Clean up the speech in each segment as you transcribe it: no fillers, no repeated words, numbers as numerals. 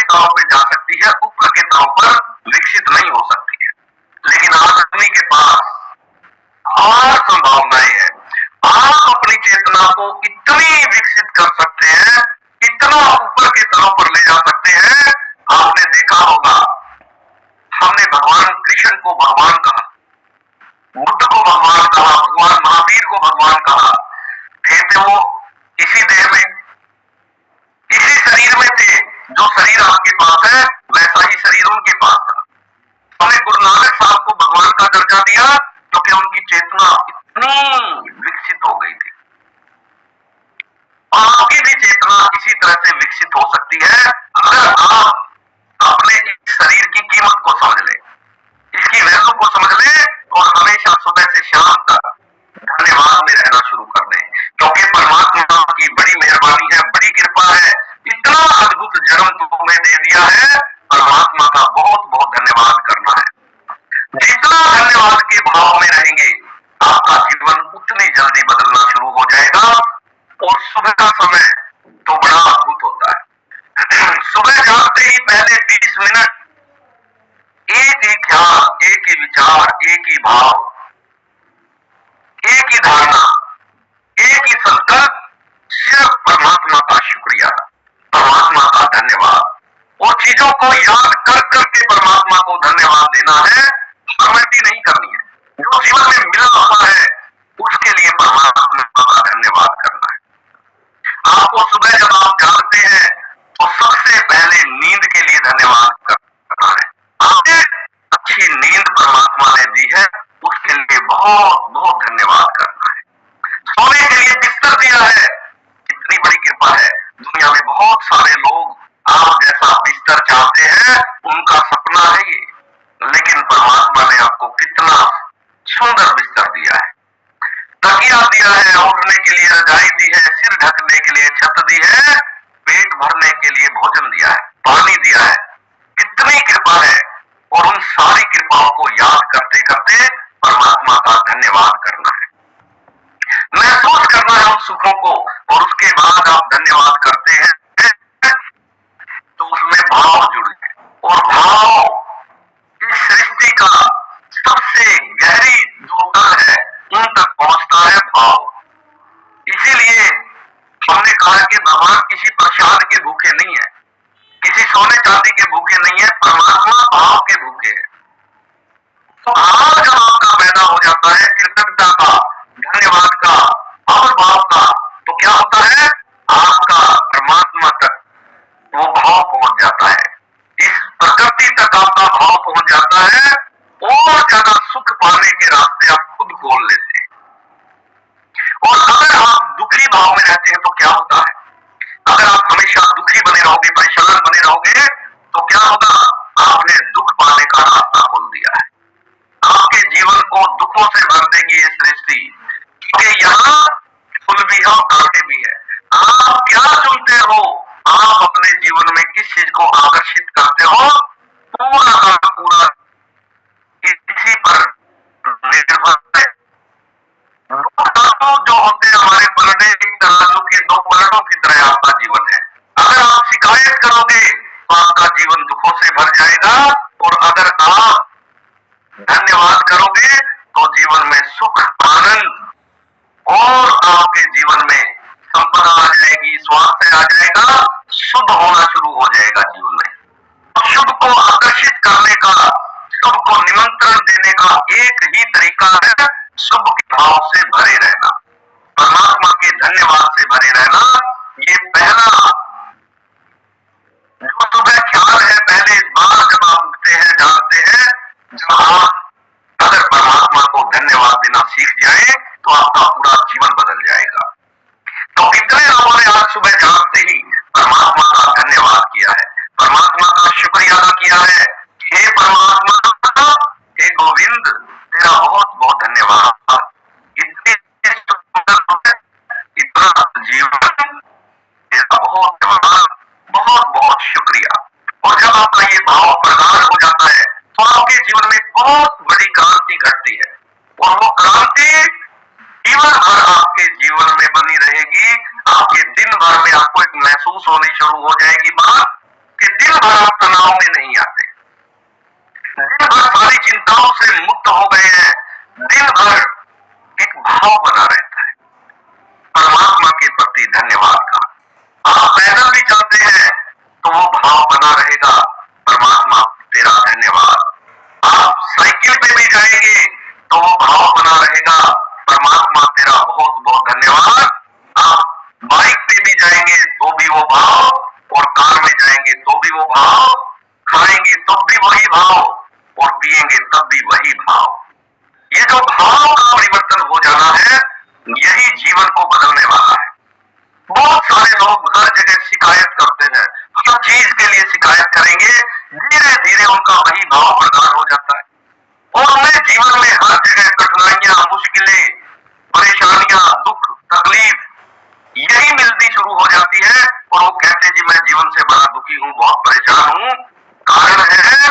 तौर पे जा सकती है, ऊपर के तौर पर विकसित नहीं हो सकती है। लेकिन आदमी के पास और संभावनाएं हैं। आप अपनी चेतना को इतनी विकसित कर सकते हैं, इतना ऊपर के तौर पर ले जा सकते हैं। आपने देखा होगा, हमने भगवान कृष्ण को भगवान कहा, बुद्ध को भगवान कहा, भगवान महावीर को भगवान कहा। थे वो इसी देह में, इसी शरीर में थे। जो शरीर आपके पास है वैसा ही शरीर उनके पास था। हमने गुरु नानक साहब को भगवान का दर्जा दिया क्योंकि उनकी चेतना इतनी विकसित हो गई थी। आपकी भी चेतना इसी तरह से विकसित हो सकती है अगर आप अपने इस शरीर की कीमत को समझ ले, इसकी वैल्यू को समझ ले और हमेशा सुबह से शाम तक धन्यवाद में रहना शुरू कर दें। क्योंकि परमात्मा की बड़ी मेहरबानी है, बड़ी कृपा है, इतना अद्भुत जन्म तुम्हें दे दिया है। परमात्मा का बहुत बहुत धन्यवाद करना है। जितना धन्यवाद के भाव में रहेंगे आपका जीवन उतनी जल्दी बदलना शुरू हो जाएगा। और सुबह का समय तो बड़ा अद्भुत होता है। सुबह जागते ही पहले 20 मिनट एक ही ख्याल, एक ही विचार, एक ही भाव, एक ही धारणा, एक ही संकल्प, सिर्फ परमात्मा का शुक्रिया, परमात्मा का धन्यवाद। और चीजों को याद कर करके परमात्मा को धन्यवाद देना है, फॉर्मेलिटी नहीं करनी है। जो जीवन में मिला हुआ है उसके लिए परमात्मा का धन्यवाद करना है। आपको सुबह जब आप जागते हैं तो सबसे पहले नींद के लिए धन्यवाद करना है। आपने अच्छी नींद परमात्मा ने दी है, उसके लिए बहुत बहुत धन्यवाद करना है। सोने के लिए बिस्तर दिया है, इतनी बड़ी कृपा है। दुनिया में बहुत सारे लोग आप जैसा बिस्तर चाहते हैं, उनका सपना है ये, लेकिन परमात्मा ने आपको कितना सुंदर बिस्तर दिया है। तकिया दिया है, ओढ़ने के लिए रजाई दी है, सिर ढकने के लिए छत दी है, पेट भरने के लिए भोजन दिया है, पानी दिया है। कितनी कृपा है। और उन सारी कृपाओं को याद करते करते परमात्मा का धन्यवाद करना है, महसूस करना है उन सुखों को। और उसके बाद आप धन्यवाद करते हैं तो उसमें भाव जुड़े, और भाव इस सृष्टि का सबसे गहरी जो तल है उन तक पहुंचता है भाव। इसीलिए हमने कहा कि भगवान किसी प्रसाद के भूखे नहीं है, किसी सोने चांदी के भूखे नहीं है, परमात्मा भाव के भूखे है। तो भाव जब आपका पैदा हो जाता है, कृतज्ञता का, धन्यवाद का और भाव का, तो क्या होता है, आपका परमात्मा तक वो भाव पहुंच जाता है, इस प्रकृति तक आपका भाव पहुंच जाता है। और ज्यादा सुख पाने के रास्ते आप खुद खोल लेते हैं। और अगर आप दुखी भाव में रहते हैं तो क्या होता है, अगर आप हमेशा दुखी बने रहोगे, परेशान बने रहोगे, तो क्या होगा, आपने दुख पाने का रास्ता खोल दिया है। आपके जीवन को दुखों से भर देगी ये सृष्टि, क्योंकि यहाँ फूल भी है और कांटे भी है। आप क्या चुनते हो, आप अपने जीवन में किस चीज को आकर्षित करते हो, पूरा का पूरा इसी पर निर्भर है। जो होते हैं हमारे पलड़े, तराजू के दो पलड़ों की तरह आपका जीवन है। अगर आप शिकायत करोगे तो आपका जीवन दुखों से भर जाएगा, और अगर आप धन्यवाद करोगे तो जीवन में सुख, आनंद और आपके जीवन में संपदा आ जाएगी, स्वास्थ्य आ जाएगा, शुभ होना शुरू हो जाएगा जीवन में। शुभ को आकर्षित करने का, शुभ को निमंत्रण देने का एक ही तरीका है, शुभ के भाव से भरे रहना, परमात्मा के धन्यवाद से भरे रहना। ये पहला जो सुबह ख्याल है, पहले इस बार जब आप उठते हैं, जानते हैं, जब आप अगर परमात्मा को धन्यवाद देना सीख जाए तो आपका पूरा जीवन बदल जाएगा। तो कितने लोगों ने आज सुबह जागते ही परमात्मा का धन्यवाद किया है, परमात्मा का शुक्रिया अदा किया है। हे परमात्मा, हे गोविंद, तेरा बहुत बहुत धन्यवाद, इतनी इतना जीवन, तेरा बहुत बहुत बहुत शुक्रिया। और जब आपका ये भाव प्रगाढ़ हो जाता है तो आपके जीवन में बहुत बड़ी क्रांति घटती है, और वो क्रांति जीवन भर आपके जीवन में बनी रहेगी। आपके दिन भर में आपको एक महसूस होनी शुरू हो जाएगी बात कि दिन भर आप तनाव में नहीं आते, दिन भर सारी चिंताओं से मुक्त हो गए हैं, दिन भर एक भाव बना रहता है परमात्मा के प्रति धन्यवाद का। आप पैदल भी चलते हैं तो वो भाव बना रहेगा, परमात्मा तेरा धन्यवाद। आप साइकिल पे भी जाएंगे तो वो भाव बना रहेगा, परमात्मा तेरा बहुत बहुत धन्यवाद। आप बाइक पे भी जाएंगे तो भी वो भाव, और कार में जाएंगे तो भी वो भाव, खाएंगे तब भी वही भाव, और पिएंगे तब भी वही भाव। ये जो भाव का परिवर्तन हो जाना है, यही जीवन को बदलने वाला है। बहुत सारे लोग हर जगह शिकायत करते हैं, हर चीज के लिए शिकायत करेंगे, धीरे धीरे उनका वही भाव प्रदान हो जाता है, और उन्हें जीवन में हर जगह कठिनाइयां, मुश्किलें, परेशानियां, दुख, तकलीफ यही मिलनी शुरू हो जाती है, और वो कहते हैं जी मैं जीवन से बड़ा दुखी हूं, बहुत परेशान हूं। कारण है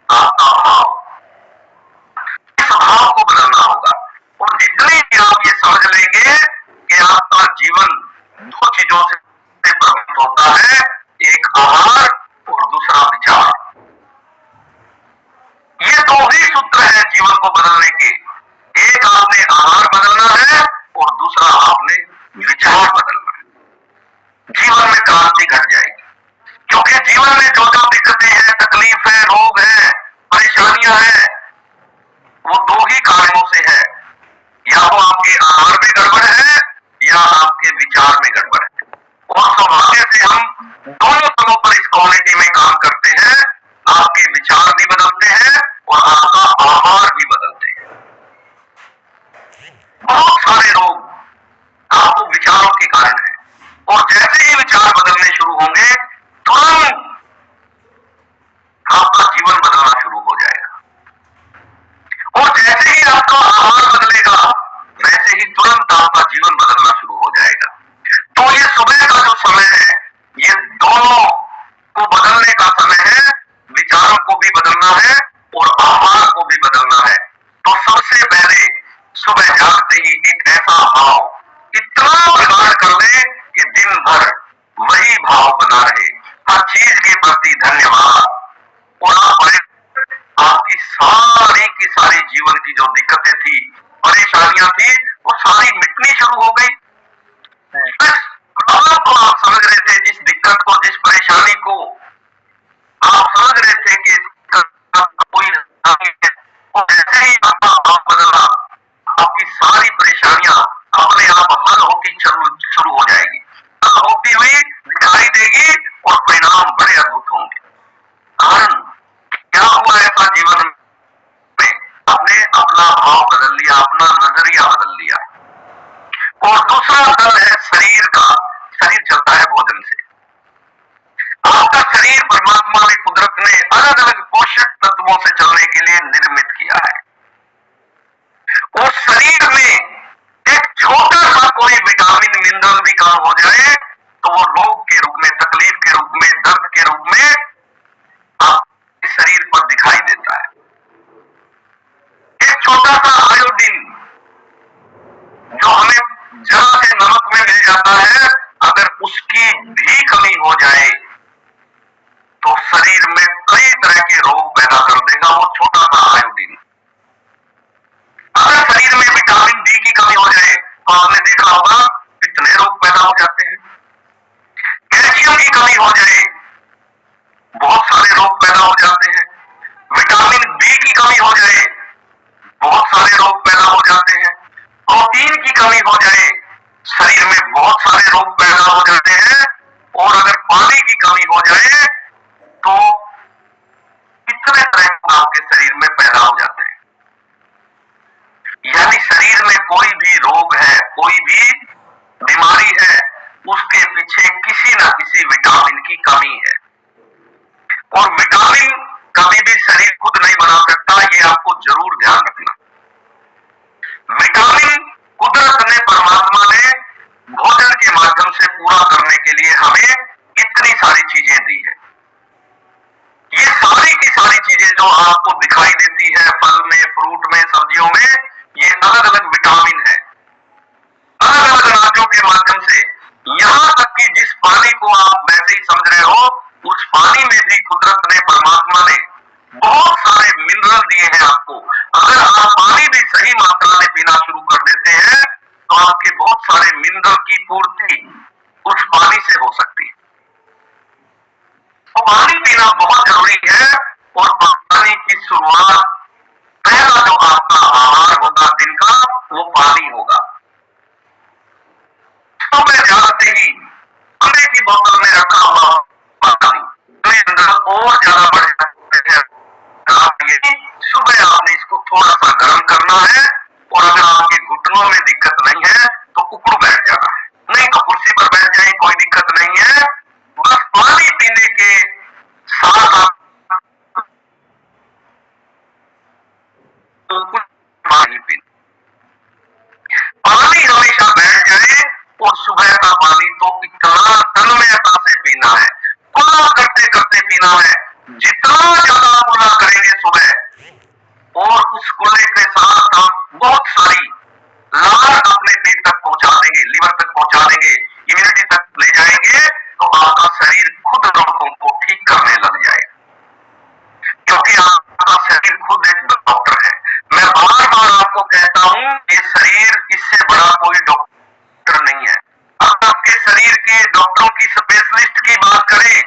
आपका भाव। इस भाव को बदलना होगा, और जितनी भी आप ये समझ लेंगे कि आपका जीवन दो चीजों से प्रभावित होता है, एक आहार और दूसरा विचार। ये दो ही सूत्र है जीवन को बदलने के, एक आपने आहार बदलना है और दूसरा आपने विचार बदलना है। जीवन में क्रांति घट जाएगी, क्योंकि जीवन में जो जो दिक्कतें हैं, तकलीफ है, रोग है, परेशानियां हैं, वो दो ही कारणों से है, या तो आपके आहार में गड़बड़ है या आपके विचार में गड़बड़ है। और सौभाग्य से हम दोनों तलों पर इस क्वालिटी में काम करते हैं, आपके विचार भी बदलते हैं और आपका आहार भी बदलते हैं। बहुत सारे लोग आपको विचारों के कारण है, और जैसे ही विचार बदलने शुरू होंगे, तुरंत आपका जीवन बदलना शुरू हो जाएगा, और जैसे ही आपका आहार बदलेगा, वैसे ही तुरंत आपका जीवन बदलना शुरू हो जाएगा। तो ये सुबह का जो समय है, ये दोनों को बदलने का समय है, विचारों को भी बदलना है और आहार को भी बदलना है। तो सबसे पहले सुबह जागते ही एक ऐसा भाव इतना बिगाड़ कर दे कि दिन भर वही भाव बना रहे, हर चीज के प्रति धन्यवाद, और आपकी सारी की सारी जीवन की जो दिक्कतें थी, परेशानियां थी, वो सारी मिटनी शुरू हो गई। जिस प्रॉब्लम को आप समझ रहे थे, जिस दिक्कत को, जिस परेशानी को आप समझ रहे थे कि कोई नहीं है, और जैसे ही आपका भाव बदला, आपकी सारी परेशानियां अपने आप हल होती शुरू हो जाएगी, हल होती हुई दिखाई देगी, और परिणाम बड़े अद्भुत होंगे। कारण क्या हुआ ऐसा जीवन में, आपने अपना भाव बदल लिया, अपना नजरिया बदल लिया। और दूसरा दल है शरीर का। शरीर चलता है भोजन से। आपका शरीर परमात्मा ने, कुदरत ने अलग अलग पोषक तत्वों से चलने के लिए निर्मित किया है, और शरीर में एक छोटा सा कोई विटामिन, मिनरल भी कम हो जाए तो वो रोग के रूप में, तकलीफ के रूप में, दर्द के रूप में आपके शरीर पर दिखाई देता है। एक छोटा सा आयोडीन जो हमें जल से नमक में मिल जाता है, अगर उसकी भी कमी हो जाए तो शरीर में कई तरह के रोग पैदा कर देगा वो छोटा सा आयोडीन। अगर शरीर में विटामिन डी की कमी हो जाए तो आपने देखा होगा कितने रोग पैदा हो जाते हैं। कैल्शियम की कमी हो जाए, बहुत सारे रोग पैदा हो जाते हैं। विटामिन बी की कमी हो जाए, बहुत सारे रोग पैदा हो जाते हैं। प्रोटीन की कमी हो जाए, शरीर में बहुत सारे रोग पैदा हो जाते हैं। और अगर पानी की कमी हो जाए तो कितने तरह के आपके शरीर में पैदा हो जाते हैं। यानी शरीर में कोई भी रोग है, कोई भी बीमारी है, उसके पीछे किसी न किसी विटामिन की कमी है। और विटामिन कभी भी शरीर खुद नहीं बना सकता, ये आपको जरूर ध्यान रखना। विटामिन कुदरत ने, परमात्मा ने भोजन के माध्यम से पूरा करने के लिए हमें इतनी सारी चीजें दी है। ये सारी की सारी चीजें जो आपको दिखाई देती है फल में, फ्रूट में, सब्जियों में, ये अलग अलग विटामिन है। अलग अलग अनाजों के माध्यम से, यहां तक कि जिस पानी को आप वैसे ही समझ रहे हो, उस पानी में भी कुदरत ने, परमात्मा ने बहुत सारे मिनरल दिए हैं आपको। अगर आप पानी भी सही मात्रा में पीना शुरू कर देते हैं तो आपके बहुत सारे मिनरल की पूर्ति उस पानी से हो सकती है। तो पानी पीना बहुत जरूरी है। और पानी की शुरुआत, पहला जो आपका आहार होगा दिन का, वो पानी होगा। सुबह जाते ही पानी की बोतल में रखा हुआ पानी अपने अंदर और ज्यादा बढ़ जाते हैं। सुबह आपने इसको थोड़ा सा गर्म करना है, और अगर आपके घुटनों में दिक्कत नहीं है तो ऊपर बैठ जाना है, नहीं तो कुर्सी पर बैठ जाए, कोई दिक्कत नहीं है। बस पानी पीने के साथ पानी पीना, पानी हमेशा बैठ जाए। और सुबह का पानी तो इतना तन्मयता से पीना है, कुल्ला करते करते पीना है। जितना ज्यादा कुल्ला करेंगे सुबह, और उस कुल्ले के साथ आप बहुत सारी लार अपने पेट तक पहुंचा देंगे, लीवर तक पहुंचा देंगे, इम्यूनिटी तक ले जाएंगे, तो आपका शरीर खुद रोगों को ठीक करने लग जाएगा। क्योंकि आपका शरीर खुद एक डॉक्टर है। मैं बार बार आपको कहता हूं, ये शरीर, इससे बड़ा कोई डॉक्टर नहीं है। अब आपके शरीर के डॉक्टरों की, स्पेशलिस्ट की बात करें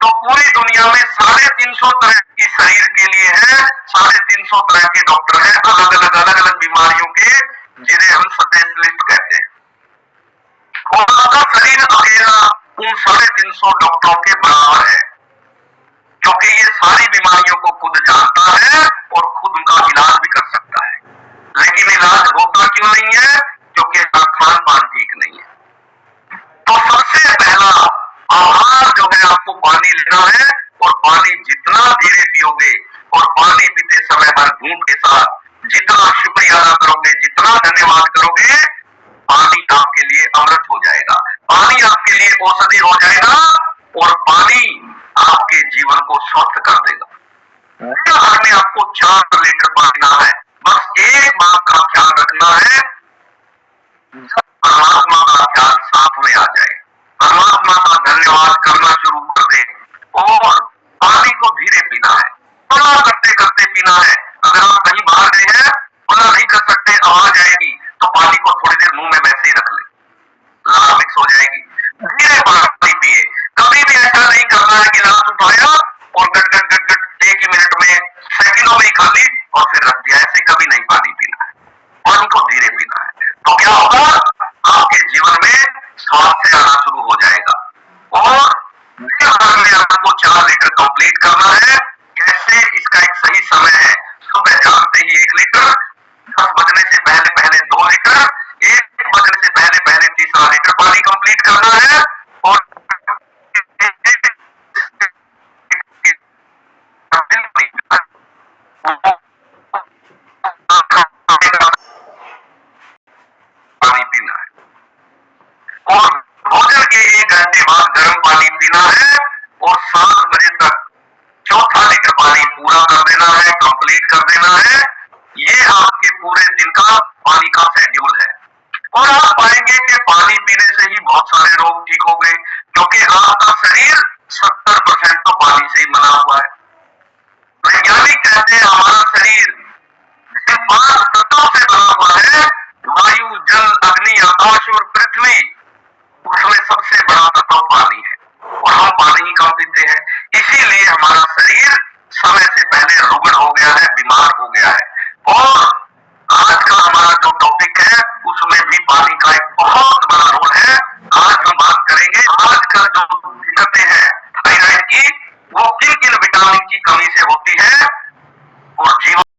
तो पूरी दुनिया में 350 तरह की शरीर के लिए है, 350 तरह के डॉक्टर हैं, अलग अलग बीमारियों के, जिन्हें हम स्पेशलिस्ट कहते हैं। और आपका शरीर अकेला उन 350 डॉक्टरों के बराबर है, क्योंकि ये सारी बीमारियों को खुद जानता है और खुद उनका इलाज भी कर सकता है। लेकिन इलाज होता क्यों नहीं है? क्योंकि खान पान ठीक नहीं है। तो सबसे पहला आहार जो है, आपको पानी लेना है, और पानी जितना धीरे पियोगे और पानी पीते समय भर घूंट के साथ जितना शुक्रिया अदा करोगे, जितना धन्यवाद करोगे, पानी आपके लिए अमृत हो जाएगा, पानी आपके लिए औषधि हो जाएगा, और पानी आपके जीवन को स्वस्थ कर देगा। दिन भर में आपको 4 लीटर पानी पीना है। बस एक बात का ख्याल रखना है, परमात्मा का ख्याल साथ में आ जाए, परमात्मा का धन्यवाद करना शुरू कर दे, और पानी को धीरे पीना है, थोड़ा करते करते पीना है। अगर आप कहीं बाहर गए हैं, थोड़ा नहीं कर सकते, आवाज आएगी, तो पानी को थोड़ी देर मुंह में वैसे ही रख ले, लार मिक्स हो जाएगी। धीरे पानी पिए, कभी भी ऐसा नहीं करना है गिलास उठाया और गट गट गट गट 1 मिनट में, सेकंडों में ही खा ली और फिर रख दिया। ऐसे कभी नहीं पानी पीना है, पानी को धीरे पीना है। तो क्या होगा? आपके जीवन में स्वास्थ्य आना शुरू हो जाएगा। और दिन भर में आपको 4 लीटर कंप्लीट करना है। कैसे? इसका एक सही समय है। सुबह जागते ही 1 लीटर, 10 बजने से पहले पहले 2 लीटर, 1 बजने से पहले पहले तीसरा लीटर पानी कंप्लीट करना है। और पानी पीना है, और भोजन के 1 घंटे बाद गर्म पानी पीना है, और 7 बजे तक चौथा लीटर पानी पूरा कर देना है, कंप्लीट कर देना है। ये आपके पूरे दिन का पानी का शेड्यूल है। और आप पाएंगे कि पानी पीने से ही बहुत सारे रोग ठीक हो गए, क्योंकि आपका शरीर 70% तो पानी से ही बना हुआ है। वैज्ञानिक कहते हैं हमारा शरीर जिन 5 तत्वों से बना हुआ है, वायु, जल, अग्नि, आकाश और पृथ्वी, उसमें सबसे बड़ा तत्व पानी है, और हम पानी ही कम पीते हैं। इसीलिए हमारा शरीर समय से पहले रुग्ण हो गया है, बीमार हो गया है। और आज का हमारा जो टॉपिक है, उसमें भी पानी का एक बहुत बड़ा रोल है। आज हम बात करेंगे आजकल जो दिक्कतें हैं थायराइड की, वो किन किन विटामिन की कमी से होती है, और जीवन